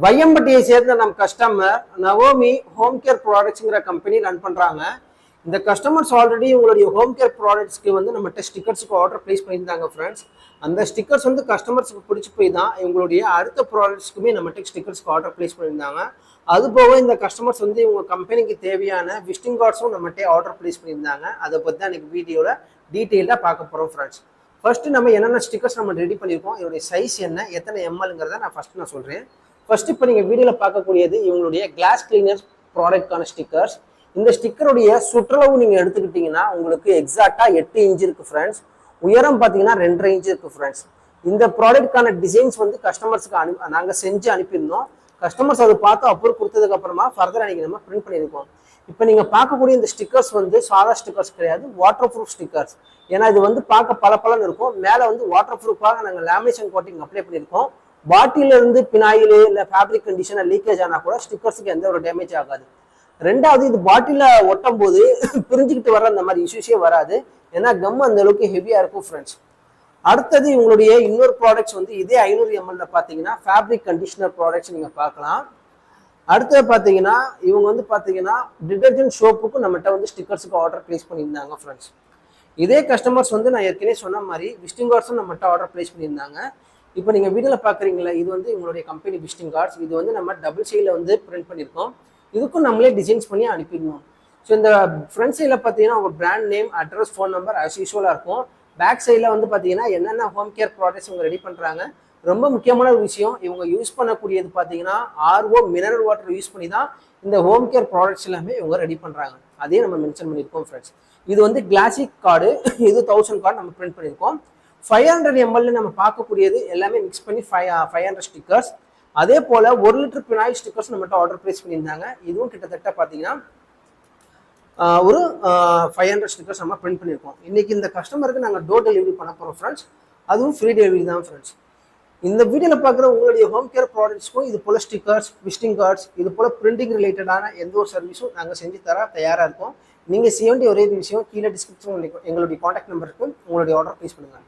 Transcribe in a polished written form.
வையம்பட்டியை சேர்ந்த நம்ம customer Naomi home care ப்ராடக்ட்ஸ்ங்கிற கம்பெனி ரன் பண்றாங்க. இந்த கஸ்டமர்ஸ் ஆல்ரெடி உங்களுடைய ஹோம் கேர் ப்ராடக்ட்ஸ்க்கு வந்து நம்மகிட்ட ஸ்டிக்கர்ஸ்க்கு ஆர்டர் பிளேஸ் பண்ணியிருந்தாங்க ஃப்ரெண்ட்ஸ். அந்த ஸ்டிக்கர்ஸ் வந்து கஸ்டமர்ஸ்க்கு பிடிச்சி போய் தான் இவங்களுடைய அடுத்த ப்ராடக்ட்ஸ்க்குமே நம்மகிட்ட ஸ்டிக்கர்ஸ்க்கு ஆர்டர் பிளேஸ் பண்ணியிருந்தாங்க. அது போக இந்த கஸ்டமர்ஸ் வந்து இவங்க கம்பெனிக்கு தேவையான விசிட்டிங் கார்ட்ஸும் நம்மகிட்ட ஆர்டர் பிளேஸ் பண்ணியிருந்தாங்க. அதை பற்றி தான் எனக்கு வீடியோவில் டீட்டெயிலாக பார்க்க போகிறோம் ஃப்ரெண்ட்ஸ். ஃபர்ஸ்ட் நம்ம என்னென்ன ஸ்டிக்கர்ஸ் நம்ம ரெடி பண்ணியிருக்கோம், இதோடைய சைஸ் என்ன, எத்தனை எம்எல்ங்கிறத நான் சொல்கிறேன். ஃபர்ஸ்ட் இப்போ நீங்கள் வீடியோவில் பார்க்கக்கூடியது இவங்களுடைய கிளாஸ் கிளீனர் ப்ராடக்ட்கான ஸ்டிக்கர்ஸ். இந்த ஸ்டிக்கருடைய சுற்றளவு நீங்கள் எடுத்துக்கிட்டிங்கன்னா உங்களுக்கு எக்ஸாக்டாக 8 இன்ச் இருக்குது ஃப்ரெண்ட்ஸ். உயரம் பார்த்தீங்கன்னா 2.5 இன்ச் இருக்குது ஃப்ரெண்ட்ஸ். இந்த ப்ராடக்ட்கான டிசைன்ஸ் வந்து கஸ்டமர்ஸுக்கு நாங்கள் செஞ்சு அனுப்பியிருந்தோம். கஸ்டமர்ஸ் அதை பார்த்து அப்ரூவ் கொடுத்ததுக்கு அப்புறமா ஃபர்தர் அன்றைக்கி நம்ம பிரிண்ட் பண்ணியிருக்கோம். இப்போ நீங்கள் பார்க்கக்கூடிய இந்த ஸ்டிக்கர்ஸ் வந்து சாதா ஸ்டிக்கர்ஸ் கிடையாது, வாட்டர் ப்ரூஃப் ஸ்டிக்கர்ஸ். ஏன்னா இது வந்து பார்க்க பலன்னு இருக்கும். மேலே வந்து வாட்டர் ப்ரூஃபாக நாங்கள் லேமினேஷன் கோட்டிங் அப்ளை பண்ணியிருக்கோம். பாட்டில இருந்து பினாயில் இல்லை ஃபேப்ரிக் கண்டிஷனர் லீக்கேஜ் ஆனால் கூட ஸ்டிக்கர்ஸுக்கு எந்த ஒரு டேமேஜ் ஆகாது. ரெண்டாவது, இது பாட்டில ஒட்டும் போது பிரிஞ்சுக்கிட்டு வர அந்த மாதிரி இஷ்யூஸே வராது. ஏன்னா கம் அந்த அளவுக்கு ஹெவியா இருக்கும் ஃப்ரெண்ட்ஸ். அடுத்தது இவங்களுடைய இன்னொரு ப்ராடக்ட்ஸ் வந்து இதே 500 ml பார்த்தீங்கன்னா ஃபேப்ரிக் கண்டிஷனர் ப்ராடக்ட்ஸ் நீங்கள் பார்க்கலாம். அடுத்தது பார்த்தீங்கன்னா இவங்க வந்து பார்த்தீங்கன்னா டிடர்ஜென்ட் ஷோப்புக்கும் நம்மகிட்ட வந்து ஸ்டிக்கர்ஸுக்கு ஆர்டர் பிளேஸ் பண்ணியிருந்தாங்க ஃப்ரெண்ட்ஸ். இதே கஸ்டமர்ஸ் வந்து நான் ஏற்கனவே சொன்ன மாதிரி விசிட்டிங் கார்ட்ஸும் நம்மகிட்ட ஆர்டர் பிளேஸ் பண்ணியிருந்தாங்க. இப்போ நீங்கள் வீடியோவில் பார்க்குறீங்களா, இது வந்து உங்களுடைய கம்பெனி விசிட்டிங் கார்ட்ஸ். இது வந்து நம்ம டபுள் சைடில் வந்து பிரிண்ட் பண்ணியிருக்கோம். இதுக்கும் நம்மளே டிசைன்ஸ் பண்ணி அனுப்பிடணும். ஸோ இந்த ஃப்ரண்ட் சைடில் பார்த்தீங்கன்னா உங்கள் brand name, address, phone number as யூஸ்வலாக இருக்கும். பேக் சைடில் வந்து பார்த்தீங்கன்னா என்னென்ன ஹோம் கேர் ப்ராடக்ட்ஸ் இவங்க ரெடி பண்ணுறாங்க. ரொம்ப முக்கியமான ஒரு விஷயம், இவங்க யூஸ் பண்ணக்கூடியது பார்த்தீங்கன்னா ஆர்ஓ மினரல் வாட்டர் யூஸ் பண்ணி தான் இந்த ஹோம் கேர் ப்ராடக்ட்ஸ் எல்லாமே இவங்க ரெடி பண்ணுறாங்க. அதே நம்ம மென்ஷன் பண்ணியிருக்கோம் ஃப்ரெண்ட்ஸ். இது வந்து கிளாசிக் கார்டு, இது 1000 கார்டு நம்ம பிரிண்ட் பண்ணியிருக்கோம். 500 ml நம்ம பார்க்கக்கூடியது எல்லாமே மிக்ஸ் பண்ணி 500 ஸ்டிக்கர்ஸ். அதே போல் 1 லிட்டர் பினாயில் ஸ்டிக்கர்ஸ் நம்மகிட்ட ஆர்டர் பிளேஸ் பண்ணியிருந்தாங்க. இதுவும் கிட்டத்தட்ட பார்த்தீங்கன்னா ஒரு 500 ஸ்டிக்கர்ஸ் நம்ம பிரிண்ட் பண்ணியிருக்கோம். இன்னைக்கு இந்த கஸ்டமருக்கு நாங்கள் டோர் டெலிவரி பண்ண போகிறோம் ஃப்ரெண்ட்ஸ். அதுவும் ஃப்ரீ டெலிவரி தான் ஃப்ரெண்ட்ஸ். இந்த வீடியோவில் பார்க்குற உங்களுடைய ஹோம் கேர் ப்ராடக்ட்ஸ்க்கும் இது போல் ஸ்டிக்கர்ஸ், விசிட்டிங் கார்ட்ஸ், இது போல் பிரிண்டிங் ரிலேட்டடான எந்த ஒரு சர்வீஸும் நாங்கள் செஞ்சு தர தயாராக இருக்கோம். நீங்கள் செய்ய வேண்டிய ஒரே விஷயம், கீழே டிஸ்கிரிப்ஷன் எங்களுடைய காண்டாக்ட் நம்பருக்கு உங்களுடைய ஆர்டர் ப்ளேஸ் பண்ணுங்கள்.